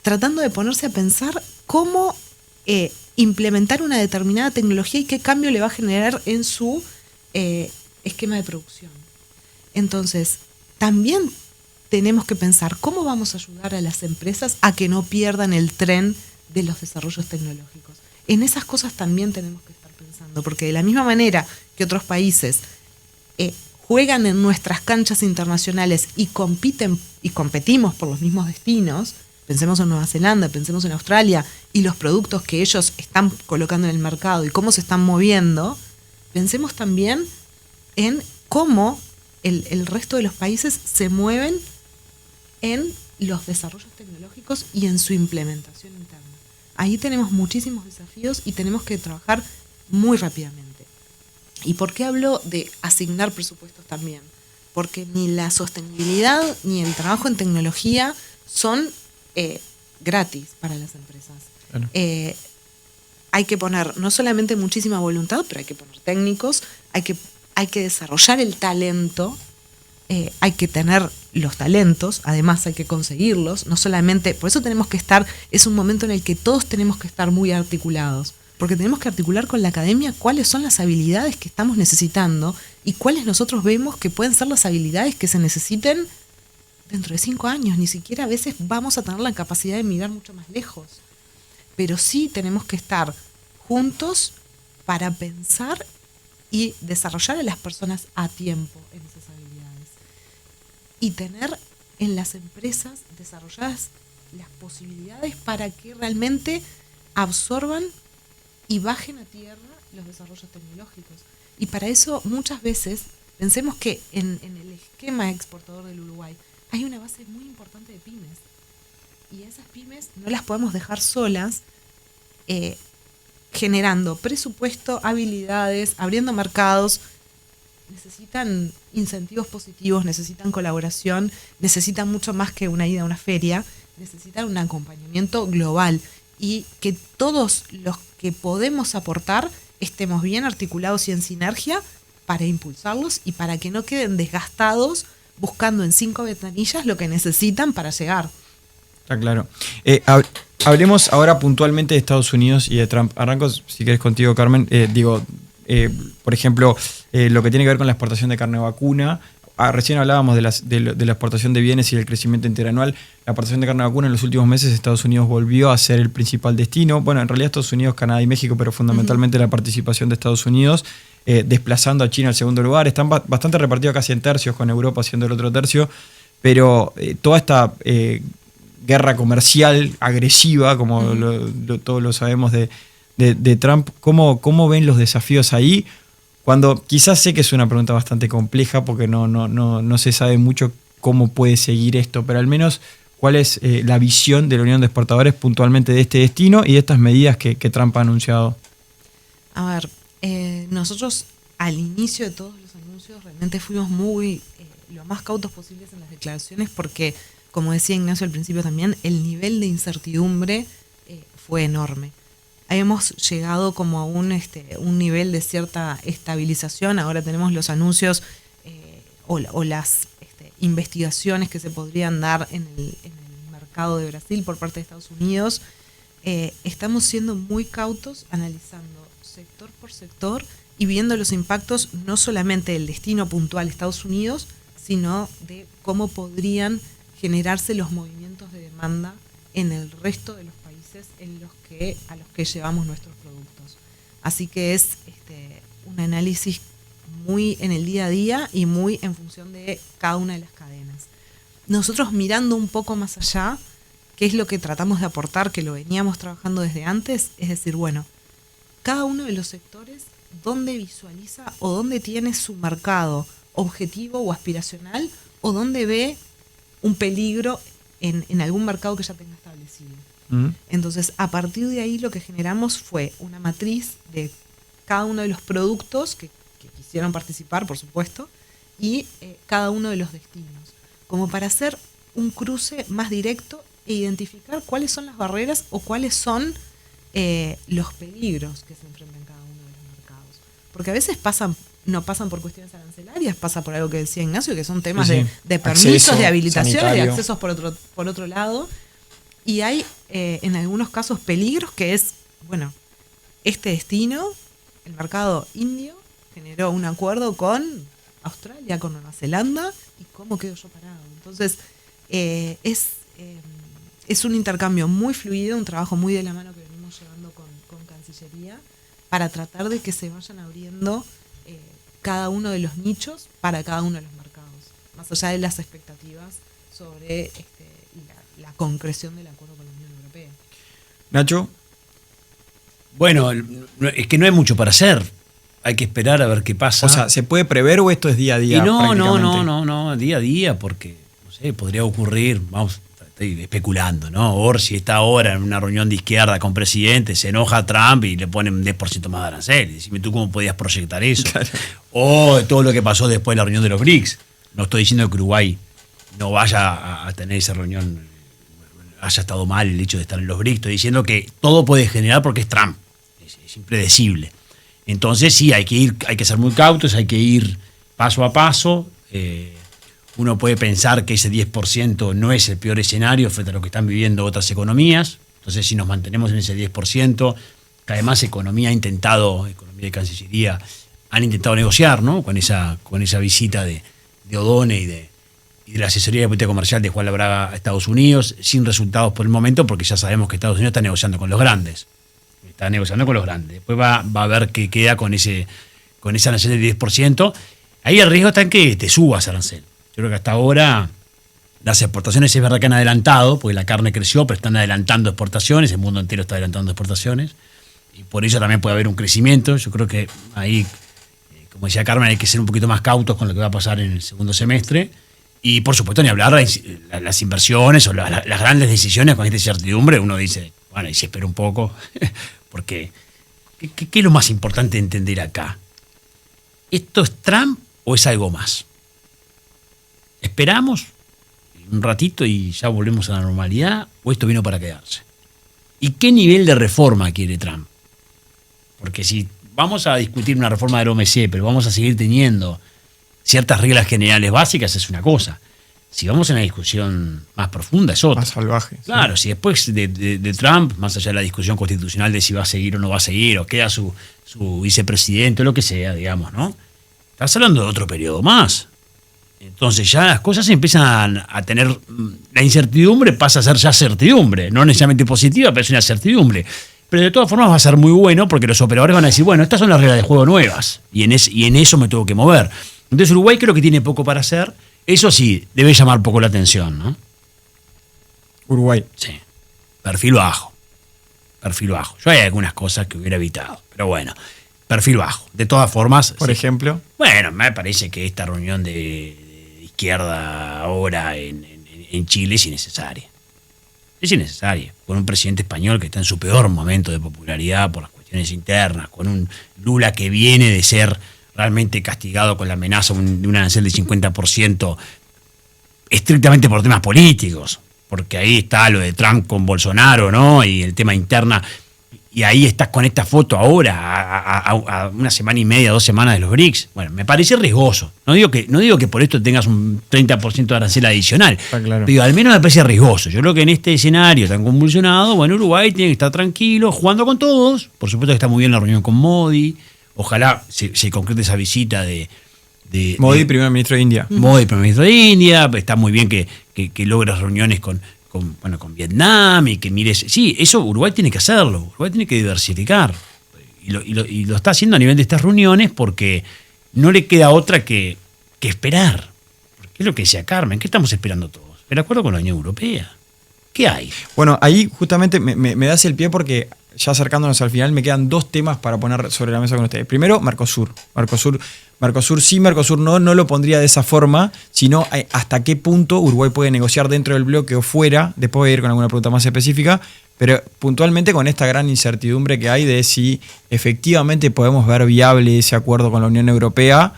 B: tratando de ponerse a pensar cómo implementar una determinada tecnología y qué cambio le va a generar en su esquema de producción. Entonces, también tenemos que pensar cómo vamos a ayudar a las empresas a que no pierdan el tren de los desarrollos tecnológicos. En esas cosas también tenemos que estar pensando, porque de la misma manera que otros países juegan en nuestras canchas internacionales y compiten y competimos por los mismos destinos, pensemos en Nueva Zelanda, pensemos en Australia y los productos que ellos están colocando en el mercado y cómo se están moviendo, pensemos también en cómo el resto de los países se mueven en los desarrollos tecnológicos y en su implementación interna. Ahí tenemos muchísimos desafíos y tenemos que trabajar muy rápidamente. ¿Y por qué hablo de asignar presupuestos también? Porque ni la sostenibilidad ni el trabajo en tecnología son gratis para las empresas.
A: Claro.
B: Hay que poner no solamente muchísima voluntad, pero hay que poner técnicos, hay que desarrollar el talento, hay que tener los talentos, además hay que conseguirlos, no solamente, por eso tenemos que estar, es un momento en el que todos tenemos que estar muy articulados, porque tenemos que articular con la academia cuáles son las habilidades que estamos necesitando y cuáles nosotros vemos que pueden ser las habilidades que se necesiten dentro de 5 años. Ni siquiera a veces vamos a tener la capacidad de mirar mucho más lejos, pero sí tenemos que estar juntos para pensar y desarrollar a las personas a tiempo en esas habilidades y tener en las empresas desarrolladas las posibilidades para que realmente absorban y bajen a tierra los desarrollos tecnológicos. Y para eso muchas veces pensemos que en el esquema exportador del Uruguay hay una base muy importante de pymes y esas pymes no las podemos dejar solas generando presupuesto, habilidades, abriendo mercados. Necesitan incentivos positivos, necesitan colaboración, necesitan mucho más que una ida a una feria, necesitan un acompañamiento global y que todos los que podemos aportar estemos bien articulados y en sinergia para impulsarlos y para que no queden desgastados buscando en 5 ventanillas lo que necesitan para llegar.
A: Está claro. Hablemos ahora puntualmente de Estados Unidos y de Trump. Arranco, si querés, contigo, Carmen. Por ejemplo, lo que tiene que ver con la exportación de carne vacuna. Recién hablábamos de la exportación de bienes y del crecimiento interanual. La exportación de carne vacuna en los últimos meses, Estados Unidos volvió a ser el principal destino. Bueno, en realidad Estados Unidos, Canadá y México, pero fundamentalmente la participación de Estados Unidos, desplazando a China al segundo lugar. Están bastante repartidos casi en tercios, con Europa siendo el otro tercio. Pero toda esta guerra comercial agresiva, como todos lo sabemos de Trump, ¿cómo ven los desafíos ahí? Cuando quizás sé que es una pregunta bastante compleja porque no se sabe mucho cómo puede seguir esto, pero al menos cuál es la visión de la Unión de Exportadores puntualmente de este destino y de estas medidas que Trump ha anunciado.
B: A ver, nosotros al inicio de todos los anuncios realmente fuimos muy lo más cautos posibles en las declaraciones porque, como decía Ignacio al principio también, el nivel de incertidumbre fue enorme. Hemos llegado como a un nivel de cierta estabilización. Ahora tenemos los anuncios o las investigaciones que se podrían dar en el mercado de Brasil por parte de Estados Unidos. estamos siendo muy cautos analizando sector por sector y viendo los impactos no solamente del destino puntual Estados Unidos, sino de cómo podrían generarse los movimientos de demanda en el resto de los países a los que llevamos nuestros productos. Así que es un análisis muy en el día a día y muy en función de cada una de las cadenas. Nosotros mirando un poco más allá, ¿qué es lo que tratamos de aportar, que lo veníamos trabajando desde antes? Es decir, bueno, cada uno de los sectores, ¿dónde visualiza o dónde tiene su mercado objetivo o aspiracional o dónde ve un peligro en algún mercado que ya tenga establecido? Entonces, a partir de ahí lo que generamos fue una matriz de cada uno de los productos que quisieron participar, por supuesto, y cada uno de los destinos, como para hacer un cruce más directo e identificar cuáles son las barreras o cuáles son los peligros que se enfrentan cada uno de los mercados. Porque a veces no pasan por cuestiones arancelarias, pasa por algo que decía Ignacio, que son temas
A: sí.
B: de permisos,
A: Acceso,
B: de habilitaciones,
A: sanitario.
B: de accesos por otro lado. Y hay en algunos casos peligros que es, bueno, este destino, el mercado indio, generó un acuerdo con Australia, con Nueva Zelanda, y cómo quedo yo parado. Entonces, es un intercambio muy fluido, un trabajo muy de la mano que venimos llevando con Cancillería para tratar de que se vayan abriendo cada uno de los nichos para cada uno de los mercados, más allá de las expectativas sobre la concreción del acuerdo con la Unión Europea.
A: Nacho.
C: Bueno, es que no hay mucho para hacer. Hay que esperar a ver qué pasa.
A: O sea, ¿se puede prever o esto es día a día?
C: Y no,
A: prácticamente?
C: día a día, porque, no sé, podría ocurrir, estoy especulando, ¿no? Orsi está ahora en una reunión de izquierda con presidente, se enoja Trump y le ponen un 10% más de arancel. Decime tú cómo podías proyectar eso. Claro. O todo lo que pasó después de la reunión de los BRICS. No estoy diciendo que Uruguay no vaya a tener esa reunión, haya estado mal el hecho de estar en los BRICS. Estoy diciendo que todo puede generar porque es Trump. Es impredecible. Entonces sí, hay que ser muy cautos, hay que ir paso a paso. Uno puede pensar que ese 10% no es el peor escenario frente a lo que están viviendo otras economías. Entonces, si nos mantenemos en ese 10%, que además economía de Cancillería, han intentado negociar, ¿no? Con esa visita de Odone y de la asesoría de política comercial de Juan Labraga a Estados Unidos, sin resultados por el momento, porque ya sabemos que Estados Unidos está negociando con los grandes. Está negociando con los grandes. Después va a ver qué queda con ese arancel del 10%. Ahí el riesgo está en que te subas arancel. Yo creo que hasta ahora las exportaciones es verdad que han adelantado, porque la carne creció, pero están adelantando exportaciones, el mundo entero está adelantando exportaciones, y por eso también puede haber un crecimiento. Yo creo que ahí, como decía Carmen, hay que ser un poquito más cautos con lo que va a pasar en el segundo semestre. Y por supuesto, ni hablar de las inversiones o las grandes decisiones con esta incertidumbre. Uno dice, bueno, y si espera un poco, porque ¿qué es lo más importante de entender acá? ¿Esto es Trump o es algo más? ¿Esperamos un ratito y ya volvemos a la normalidad o esto vino para quedarse? ¿Y qué nivel de reforma quiere Trump? Porque si vamos a discutir una reforma del OMC, pero vamos a seguir teniendo ciertas reglas generales básicas, es una cosa. Si vamos a una discusión más profunda, es otra.
A: Más salvaje.
C: Claro,
A: sí.
C: si después de Trump, más allá de la discusión constitucional de si va a seguir o no va a seguir, o queda su vicepresidente, o lo que sea, digamos, ¿no? Estás hablando de otro periodo más. Entonces ya las cosas empiezan a tener... La incertidumbre pasa a ser ya certidumbre. No necesariamente positiva, pero es una certidumbre. Pero de todas formas va a ser muy bueno porque los operadores van a decir, bueno, estas son las reglas de juego nuevas. Y en eso me tengo que mover. Entonces Uruguay creo que tiene poco para hacer. Eso sí, debe llamar poco la atención, ¿no?
A: Uruguay.
C: Sí. Perfil bajo. Yo hay algunas cosas que hubiera evitado. Pero bueno, perfil bajo. De todas formas...
A: Por ejemplo.
C: Bueno, me parece que esta reunión de izquierda ahora en Chile es innecesaria. Es innecesaria. Con un presidente español que está en su peor momento de popularidad por las cuestiones internas, con un Lula que viene de ser realmente castigado con la amenaza de un arancel de 50% estrictamente por temas políticos, porque ahí está lo de Trump con Bolsonaro, ¿no? Y el tema interna. y ahí estás con esta foto ahora, a una semana y media, 2 semanas de los BRICS. Bueno, me parece riesgoso. No digo que por esto tengas un 30% de arancel adicional.
A: Está claro.
C: Pero al menos me parece riesgoso. Yo creo que en este escenario tan convulsionado, bueno, Uruguay tiene que estar tranquilo, jugando con todos. Por supuesto que está muy bien la reunión con Modi. Ojalá se concrete esa visita de
A: Modi, primer ministro de India.
C: Modi, primer ministro de India. Está muy bien que logres reuniones con Vietnam y que mires. Sí, eso Uruguay tiene que hacerlo. Uruguay tiene que diversificar. Y lo está haciendo a nivel de estas reuniones porque no le queda otra que esperar. ¿Qué es lo que decía Carmen? ¿Qué estamos esperando todos? El acuerdo con la Unión Europea. ¿Qué hay?
A: Bueno, ahí justamente me das el pie porque ya acercándonos al final me quedan 2 temas para poner sobre la mesa con ustedes. Primero, Mercosur. Mercosur sí, Mercosur no lo pondría de esa forma, sino hasta qué punto Uruguay puede negociar dentro del bloque o fuera. Después voy a ir con alguna pregunta más específica, pero puntualmente con esta gran incertidumbre que hay de si efectivamente podemos ver viable ese acuerdo con la Unión Europea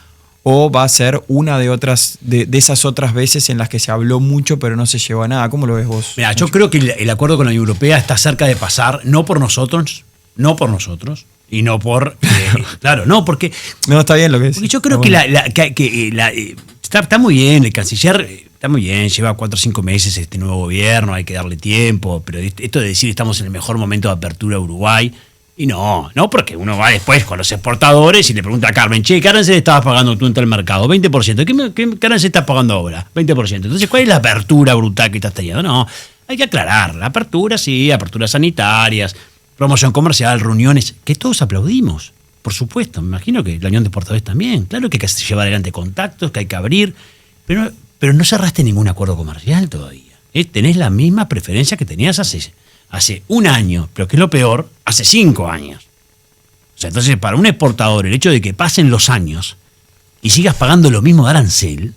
A: o va a ser una de esas otras veces en las que se habló mucho pero no se llegó a nada. ¿Cómo lo ves vos?
C: Mira, yo creo que el acuerdo con la Unión Europea está cerca de pasar, no por nosotros, y no por... claro, no, porque...
A: No, está bien lo que decís.
C: Porque yo creo que está muy bien, el canciller está muy bien, lleva 4 o 5 meses este nuevo gobierno, hay que darle tiempo, pero esto de decir estamos en el mejor momento de apertura a Uruguay, y no, porque uno va después con los exportadores y le pregunta a Carmen, che, ¿qué arancel estabas pagando tú en el mercado? 20%. ¿Qué arancel estás pagando ahora? 20%. Entonces, ¿cuál es la apertura brutal que estás teniendo? No, hay que aclarar. La apertura, sí, aperturas sanitarias, promoción comercial, reuniones, que todos aplaudimos. Por supuesto, me imagino que la Unión de Exportadores también. Claro que hay que llevar adelante contactos, que hay que abrir, pero no cerraste ningún acuerdo comercial todavía. Tenés la misma preferencia que tenías hace 1 año, pero que es lo peor, hace 5 años. O sea, entonces, para un exportador, el hecho de que pasen los años y sigas pagando lo mismo de arancel,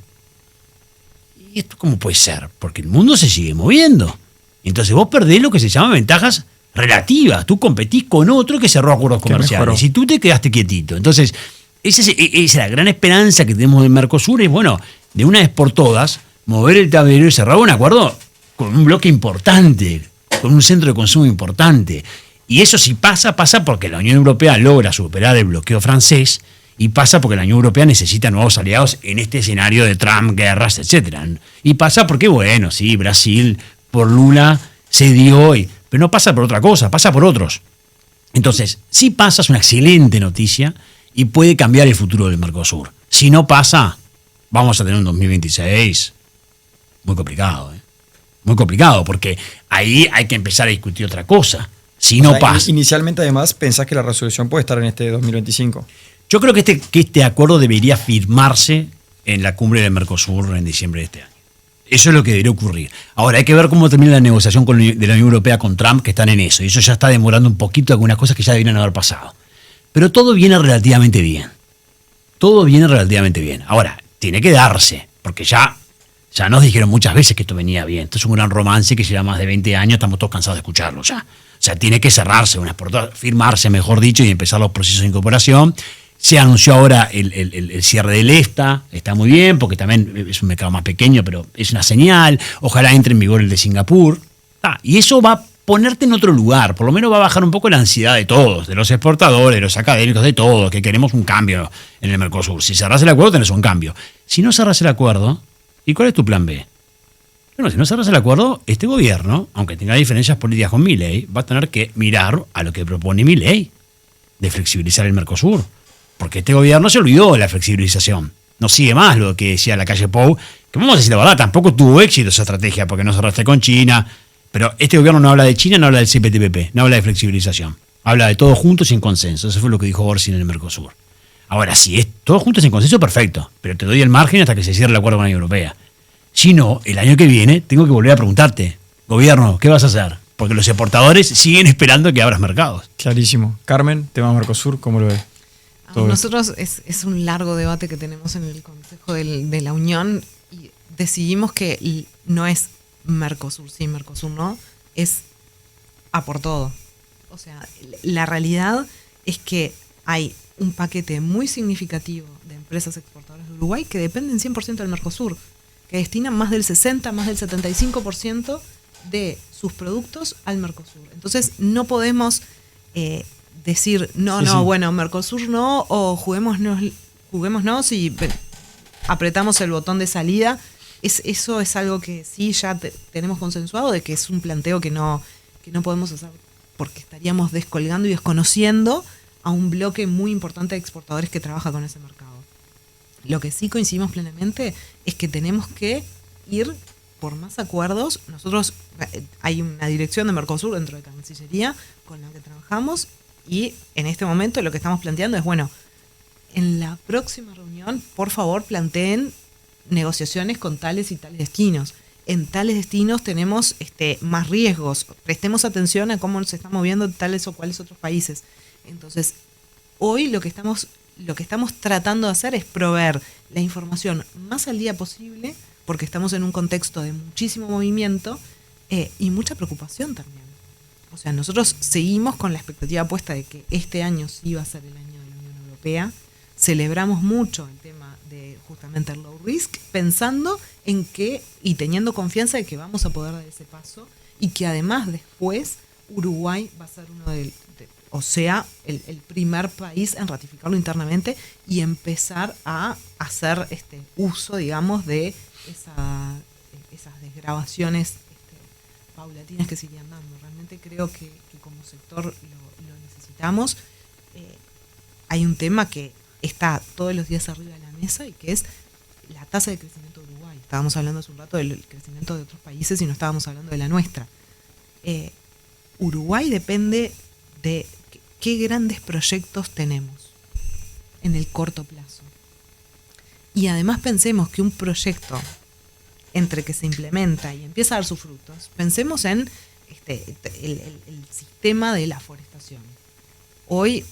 C: ¿y esto cómo puede ser? Porque el mundo se sigue moviendo. Entonces vos perdés lo que se llama ventajas relativas. Tú competís con otro que cerró acuerdos comerciales y tú te quedaste quietito. Entonces, esa es la gran esperanza que tenemos del Mercosur, es, bueno, de una vez por todas, mover el tablero y cerrar un acuerdo con un bloque importante, con un centro de consumo importante. Y eso sí pasa porque la Unión Europea logra superar el bloqueo francés y pasa porque la Unión Europea necesita nuevos aliados en este escenario de Trump, guerras, etc. Y pasa porque, bueno, sí, Brasil por Lula cedió, pero no pasa por otra cosa, pasa por otros. Entonces, si pasa, es una excelente noticia y puede cambiar el futuro del Mercosur. Si no pasa, vamos a tener un 2026 muy complicado, muy complicado, porque ahí hay que empezar a discutir otra cosa. Si no pasa.
A: Inicialmente, además, pensás que la resolución puede estar en este 2025.
C: Yo creo que este acuerdo debería firmarse en la cumbre del Mercosur en diciembre de este año. Eso es lo que debería ocurrir. Ahora, hay que ver cómo termina la negociación de la Unión Europea con Trump, que están en eso. Y eso ya está demorando un poquito algunas cosas que ya deberían haber pasado. Pero todo viene relativamente bien. Todo viene relativamente bien. Ahora, tiene que darse, porque ya nos dijeron muchas veces que esto venía bien. Esto es un gran romance que lleva más de 20 años, estamos todos cansados de escucharlo ya. O sea, tiene que cerrarse, firmarse, mejor dicho, y empezar los procesos de incorporación. Se anunció ahora el cierre del EFTA, está muy bien, porque también es un mercado más pequeño, pero es una señal. Ojalá entre en vigor el de Singapur. Y eso va a ponerte en otro lugar, por lo menos va a bajar un poco la ansiedad de todos, de los exportadores, de los académicos, de todos, que queremos un cambio en el Mercosur. Si cerrás el acuerdo, tenés un cambio. Si no cerrás el acuerdo, ¿y cuál es tu plan B? Bueno, si no cerras el acuerdo, este gobierno, aunque tenga diferencias políticas con Milei, va a tener que mirar a lo que propone Milei de flexibilizar el Mercosur. Porque este gobierno se olvidó de la flexibilización. No sigue más lo que decía la calle Pou, que vamos a decir la verdad, tampoco tuvo éxito esa estrategia porque no cerraste con China. Pero este gobierno no habla de China, no habla del CPTPP, no habla de flexibilización. Habla de todos juntos sin consenso. Eso fue lo que dijo Borsi en el Mercosur. Ahora, si es todos juntos sin consenso, perfecto. Pero te doy el margen hasta que se cierre el acuerdo con la Unión Europea. Si no, el año que viene tengo que volver a preguntarte, gobierno, ¿qué vas a hacer? Porque los exportadores siguen esperando que abras mercados.
A: Clarísimo. Carmen, tema Mercosur, ¿cómo lo ves?
B: Nosotros es un largo debate que tenemos en el Consejo de la Unión y decidimos que no es Mercosur sí, Mercosur no, es a por todo. O sea, la realidad es que hay un paquete muy significativo de empresas exportadoras de Uruguay que dependen 100% del Mercosur, que destinan más del 60, más del 75% de sus productos al Mercosur. Entonces no podemos decir, bueno, Mercosur no, o juguémonos y apretamos el botón de salida. Eso es algo que sí ya tenemos consensuado, de que es un planteo que no podemos hacer porque estaríamos descolgando y desconociendo a un bloque muy importante de exportadores que trabaja con ese mercado. Lo que sí coincidimos plenamente es que tenemos que ir por más acuerdos. Nosotros, hay una dirección de Mercosur dentro de Cancillería con la que trabajamos, y en este momento lo que estamos planteando es, bueno, en la próxima reunión, por favor, planteen negociaciones con tales y tales destinos. En tales destinos tenemos más riesgos. Prestemos atención a cómo se están moviendo tales o cuales otros países. Entonces, hoy lo que estamos tratando de hacer es proveer la información más al día posible, porque estamos en un contexto de muchísimo movimiento y mucha preocupación también. O sea, nosotros seguimos con la expectativa puesta de que este año sí va a ser el año de la Unión Europea. Celebramos mucho el tema de justamente el low risk, pensando en que y teniendo confianza de que vamos a poder dar ese paso, y que además después Uruguay va a ser el primer país en ratificarlo internamente y empezar a hacer uso, digamos, de esas desgravaciones paulatinas que se irían dando. Realmente creo que como sector lo necesitamos. Hay un tema que está todos los días arriba de la mesa, y que es la tasa de crecimiento de Uruguay. Estábamos hablando hace un rato del crecimiento de otros países y no estábamos hablando de la nuestra. Uruguay depende de qué grandes proyectos tenemos en el corto plazo. Y además pensemos que un proyecto, entre que se implementa y empieza a dar sus frutos, pensemos en el sistema de la forestación. Hoy,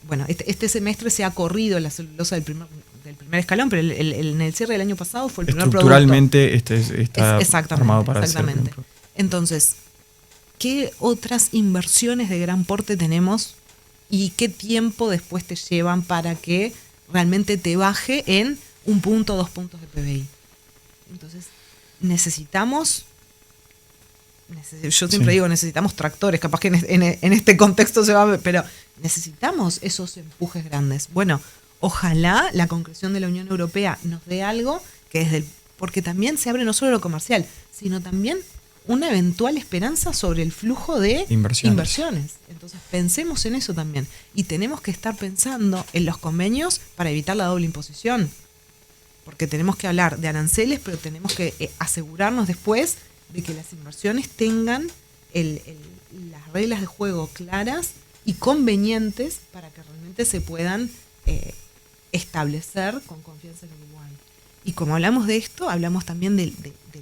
B: bueno, este semestre se ha corrido la celulosa del primer escalón, pero en el cierre del año pasado fue el primer producto.
A: Estructuralmente está armado para
B: exactamente.
A: hacer.
B: Entonces, ¿qué otras inversiones de gran porte tenemos y qué tiempo después te llevan para que realmente te baje en 1 punto, 2 puntos de PBI? Entonces, yo siempre digo, necesitamos tractores, capaz que en este contexto se va, pero necesitamos esos empujes grandes. Bueno, ojalá la concreción de la Unión Europea nos dé algo que porque también se abre no solo lo comercial, sino también una eventual esperanza sobre el flujo de inversiones. Entonces pensemos en eso también. Y tenemos que estar pensando en los convenios para evitar la doble imposición. Porque tenemos que hablar de aranceles, pero tenemos que asegurarnos después de que las inversiones tengan las reglas de juego claras y convenientes para que realmente se puedan establecer con confianza en Uruguay. Y como hablamos de esto, hablamos también de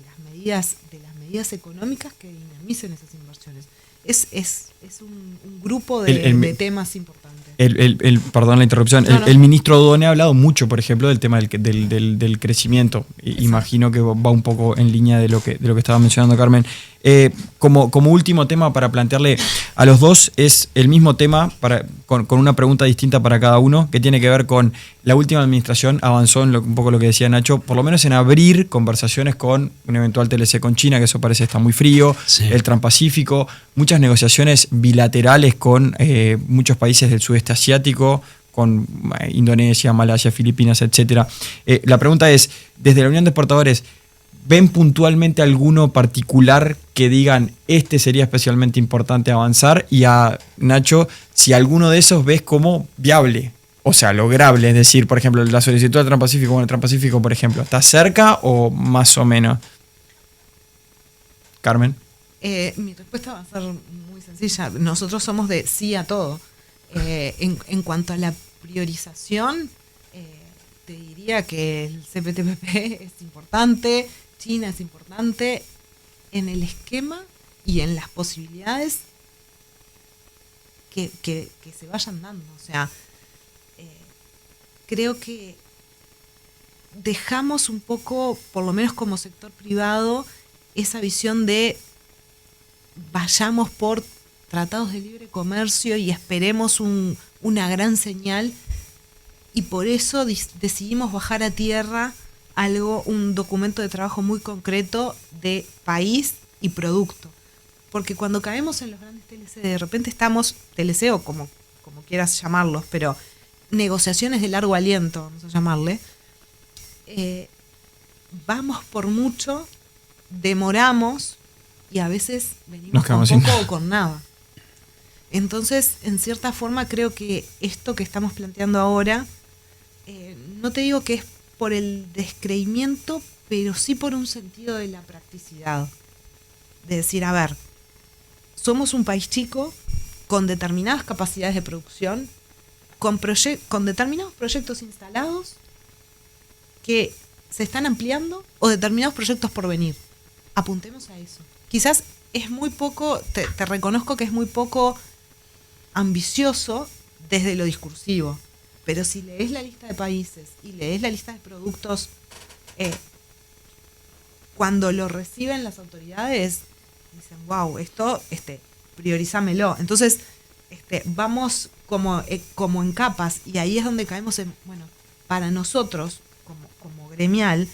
B: las medidas económicas que dinamicen esas inversiones. Es un grupo de temas importantes.
A: Perdón la interrupción.
B: No.
A: El ministro Odone ha hablado mucho, por ejemplo, del tema del crecimiento. Imagino que va un poco en línea de lo que estaba mencionando Carmen. Como último tema para plantearle a los dos, es el mismo tema con una pregunta distinta para cada uno, que tiene que ver con la última administración. Avanzó en un poco lo que decía Nacho, por lo menos en abrir conversaciones con un eventual TLC con China, que eso parece estar muy frío, sí. El Transpacífico, muchas negociaciones bilaterales con muchos países del sudeste asiático, con Indonesia, Malasia, Filipinas, etc. La pregunta es, desde la Unión de Exportadores, ¿ven puntualmente alguno particular que digan este sería especialmente importante avanzar? Y a Nacho, si alguno de esos ves como viable, o sea, lograble, es decir, por ejemplo, la solicitud del Transpacífico, bueno, el Transpacífico, por ejemplo, ¿está cerca o más o menos? Carmen.
B: Mi respuesta va a ser muy sencilla. Nosotros somos de sí a todo. En cuanto a la priorización, te diría que el CPTPP es importante, China es importante, en el esquema y en las posibilidades que se vayan dando. O sea, creo que dejamos un poco, por lo menos como sector privado, esa visión de vayamos por tratados de libre comercio y esperemos una gran señal, y por eso decidimos bajar a tierra un documento de trabajo muy concreto de país y producto. Porque cuando caemos en los grandes TLC, de repente estamos, TLC o como quieras llamarlos, pero negociaciones de largo aliento, vamos a llamarle, vamos por mucho, demoramos y a veces venimos con poco o con nada. Entonces, en cierta forma, creo que esto que estamos planteando ahora, no te digo que es por el descreimiento, pero sí por un sentido de la practicidad. De decir, a ver, somos un país chico, con determinadas capacidades de producción, con determinados proyectos instalados que se están ampliando o determinados proyectos por venir. Apuntemos a eso. Quizás es muy poco, te reconozco que es muy poco ambicioso desde lo discursivo, pero si lees la lista de países y lees la lista de productos, cuando lo reciben las autoridades, dicen, wow, esto, priorizámelo. Entonces, vamos como en capas, y ahí es donde caemos en, bueno, para nosotros, como gremial,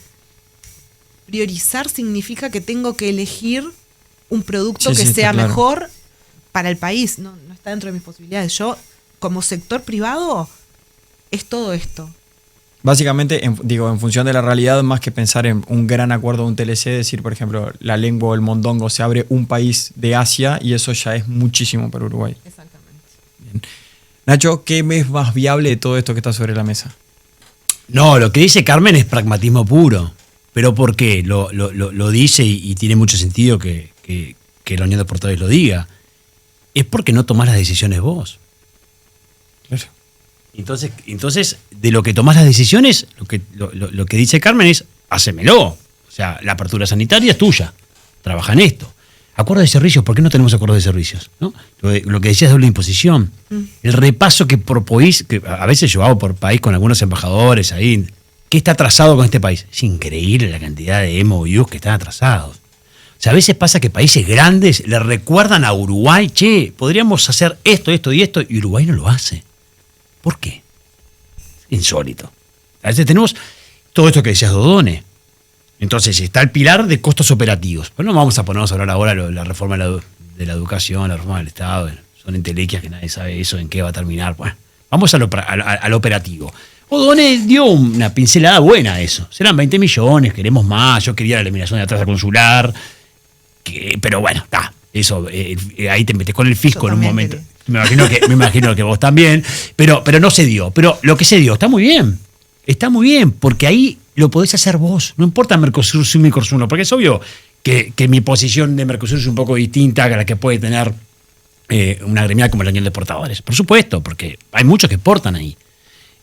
B: priorizar significa que tengo que elegir un producto que sea mejor para el país. No está dentro de mis posibilidades. Yo, como sector privado, es todo esto.
A: Básicamente, en función de la realidad, más que pensar en un gran acuerdo de un TLC, decir, por ejemplo, la lengua o el mondongo, se abre un país de Asia y eso ya es muchísimo para Uruguay.
B: Exactamente.
A: Bien. Nacho, ¿qué es más viable de todo esto que está sobre la mesa?
C: No, lo que dice Carmen es pragmatismo puro. ¿Pero por qué? Lo dice y tiene mucho sentido que la Unión de Exportadores lo diga. Es porque no tomás las decisiones vos.
A: Claro.
C: Entonces, de lo que tomás las decisiones, lo que dice Carmen es, hacémelo. O sea, la apertura sanitaria es tuya. Trabaja en esto. Acuerdos de servicios, ¿por qué no tenemos acuerdos de servicios? ¿No? Lo que decías de doble imposición. El repaso que por país, que a veces yo hago por país con algunos embajadores ahí, ¿qué está atrasado con este país? Es increíble la cantidad de MOUs que están atrasados. O sea, a veces pasa que países grandes le recuerdan a Uruguay, che, podríamos hacer esto, esto y esto, y Uruguay no lo hace. ¿Por qué? Insólito. A veces tenemos todo esto que decías, Dodone. Entonces está el pilar de costos operativos. Pues no vamos a ponernos a hablar ahora de la reforma de la educación, la reforma del Estado. Son entelequias que nadie sabe eso, en qué va a terminar. Bueno, vamos al operativo. O'Donnell dio una pincelada buena a eso. Serán 20 millones, queremos más. Yo quería la eliminación de la tasa consular. Pero bueno, está. Eso, ahí te metes con el fisco en un momento. Me imagino que vos también. Pero no se dio. Pero lo que se dio está muy bien. Está muy bien, porque ahí lo podés hacer vos. No importa Mercosur y Mercosur no, porque es obvio que mi posición de Mercosur es un poco distinta a la que puede tener una gremial como la Unión de Exportadores. Por supuesto, porque hay muchos que exportan ahí.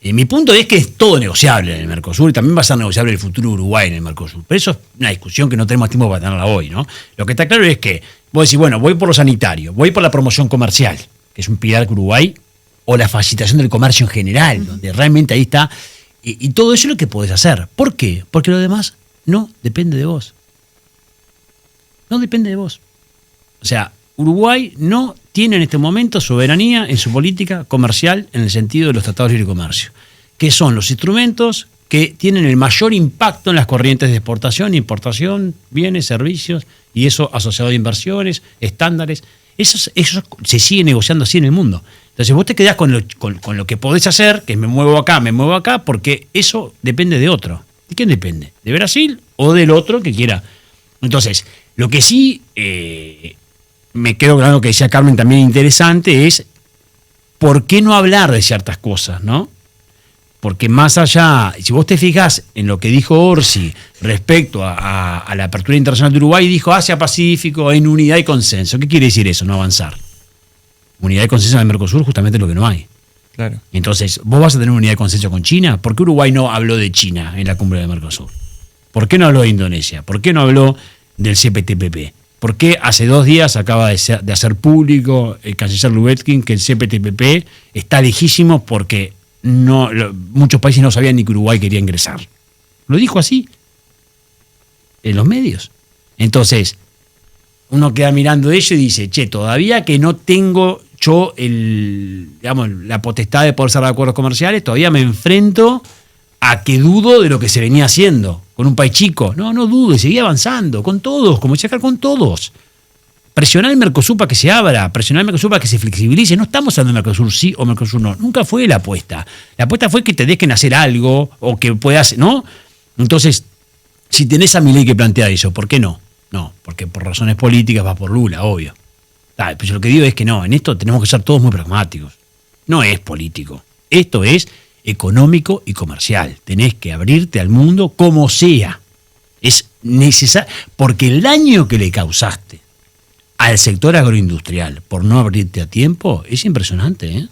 C: Mi punto es que es todo negociable en el Mercosur y también va a ser negociable el futuro de Uruguay en el Mercosur. Pero eso es una discusión que no tenemos tiempo para tenerla hoy, ¿no? Lo que está claro es que vos decís, bueno, voy por lo sanitario, voy por la promoción comercial, que es un pilar de Uruguay, o la facilitación del comercio en general, donde realmente ahí está. Y todo eso es lo que podés hacer. ¿Por qué? Porque lo demás no depende de vos. No depende de vos. O sea, Uruguay no tiene en este momento soberanía en su política comercial en el sentido de los tratados de libre comercio, que son los instrumentos que tienen el mayor impacto en las corrientes de exportación, importación, bienes, servicios, y eso asociado a inversiones, estándares. Eso se sigue negociando así en el mundo. Entonces vos te quedás con lo que podés hacer, que me muevo acá, porque eso depende de otro. ¿De quién depende? ¿De Brasil o del otro que quiera? Entonces, lo que sí me quedo con algo que decía Carmen también interesante es ¿por qué no hablar de ciertas cosas, no? Porque más allá, si vos te fijás en lo que dijo Orsi respecto a la apertura internacional de Uruguay, dijo Asia-Pacífico en unidad y consenso. ¿Qué quiere decir eso? No avanzar. Unidad y consenso en el Mercosur justamente es lo que no hay.
A: Claro.
C: Entonces, ¿vos vas a tener unidad y consenso con China? ¿Por qué Uruguay no habló de China en la cumbre del Mercosur? ¿Por qué no habló de Indonesia? ¿Por qué no habló del CPTPP? ¿Por qué hace 2 días acaba de hacer público el canciller Lubetkin que el CPTPP está lejísimo porque muchos países no sabían ni que Uruguay quería ingresar? Lo dijo así en los medios. Entonces, uno queda mirando eso y dice, che, todavía que no tengo yo la potestad de poder cerrar acuerdos comerciales, todavía me enfrento a que dudo de lo que se venía haciendo con un país chico. No dudo, y seguí avanzando, con todos, como decía acá, con todos. presionar el Mercosur para que se abra, presionar el Mercosur para que se flexibilice. No estamos hablando de Mercosur sí o Mercosur no. Nunca fue la apuesta. La apuesta fue que te dejen hacer algo o que puedas, ¿no? Entonces, si tenés a Milei que plantea eso, ¿por qué no? No, porque por razones políticas va por Lula, obvio. Pero yo lo que digo es que no, en esto tenemos que ser todos muy pragmáticos. No es político. Esto es económico y comercial. Tenés que abrirte al mundo como sea. Es necesario, porque el daño que le causaste al sector agroindustrial por no abrirte a tiempo es impresionante, ¿eh?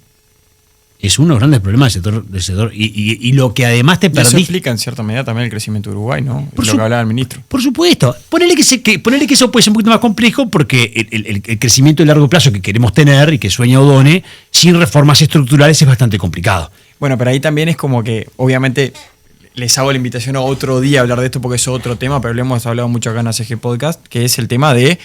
C: Es uno de los grandes problemas del sector y lo que además te
A: Eso
C: perdiste.
A: explica en cierta medida también el crecimiento de Uruguay, ¿no? Lo que hablaba el ministro.
C: Por supuesto. Ponele que eso puede ser un poquito más complejo porque el crecimiento de largo plazo que queremos tener y que sueña Odone, sin reformas estructurales es bastante complicado.
A: Bueno, pero ahí también es como que, obviamente, les hago la invitación a otro día a hablar de esto porque es otro tema, pero lo hemos hablado mucho acá en ACG Podcast, que es el tema de,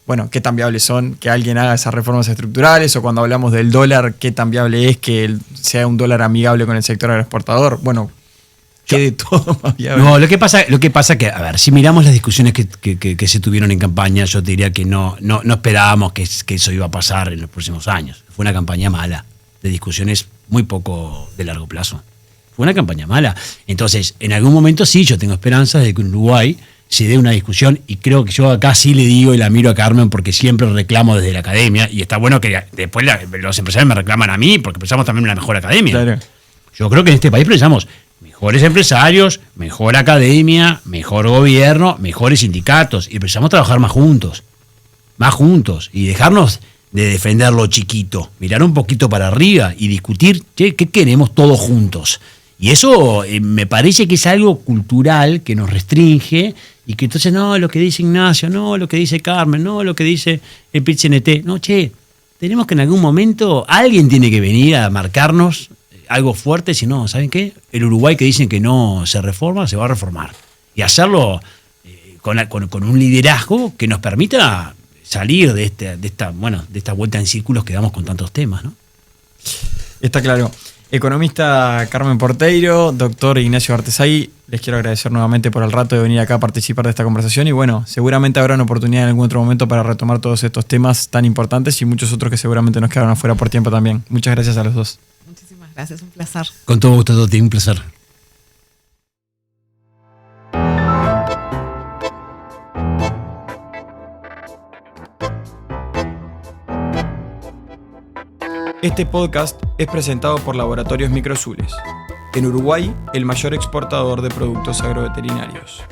A: bueno, qué tan viables son que alguien haga esas reformas estructurales, o cuando hablamos del dólar, qué tan viable es que sea un dólar amigable con el sector agroexportador. Bueno, ¿qué de todo más viable?
C: No, lo que pasa que, a ver, si miramos las discusiones que se tuvieron en campaña, yo te diría que no esperábamos que eso iba a pasar en los próximos años. Fue una campaña mala, de discusiones muy poco de largo plazo. Fue una campaña mala. Entonces, en algún momento sí, yo tengo esperanzas de que en Uruguay se dé una discusión, y creo que yo acá sí le digo y la miro a Carmen porque siempre reclamo desde la academia, y está bueno que después los empresarios me reclaman a mí porque pensamos también en una mejor academia.
A: Claro.
C: Yo creo que en este país precisamos mejores empresarios, mejor academia, mejor gobierno, mejores sindicatos, y precisamos trabajar más juntos y dejarnos de defender lo chiquito, mirar un poquito para arriba y discutir, che, ¿qué queremos todos juntos? Y eso me parece que es algo cultural que nos restringe, y que entonces no, lo que dice Ignacio, no, lo que dice Carmen, no, lo que dice el PIT-CNT. No, che, tenemos que en algún momento, alguien tiene que venir a marcarnos algo fuerte, si no, ¿saben qué? El Uruguay que dicen que no se reforma, se va a reformar. Y hacerlo con un liderazgo que nos permita salir de esta vuelta en círculos que damos con tantos temas, ¿no?
A: Está claro. Economista Carmen Porteiro, doctor Ignacio Artesay, les quiero agradecer nuevamente por el rato de venir acá a participar de esta conversación, y bueno, seguramente habrá una oportunidad en algún otro momento para retomar todos estos temas tan importantes y muchos otros que seguramente nos quedaron afuera por tiempo también. Muchas gracias a los dos.
B: Muchísimas gracias, un placer.
C: Con todo gusto, Toti, un placer.
A: Este podcast es presentado por Laboratorios Microsules. En Uruguay, el mayor exportador de productos agroveterinarios.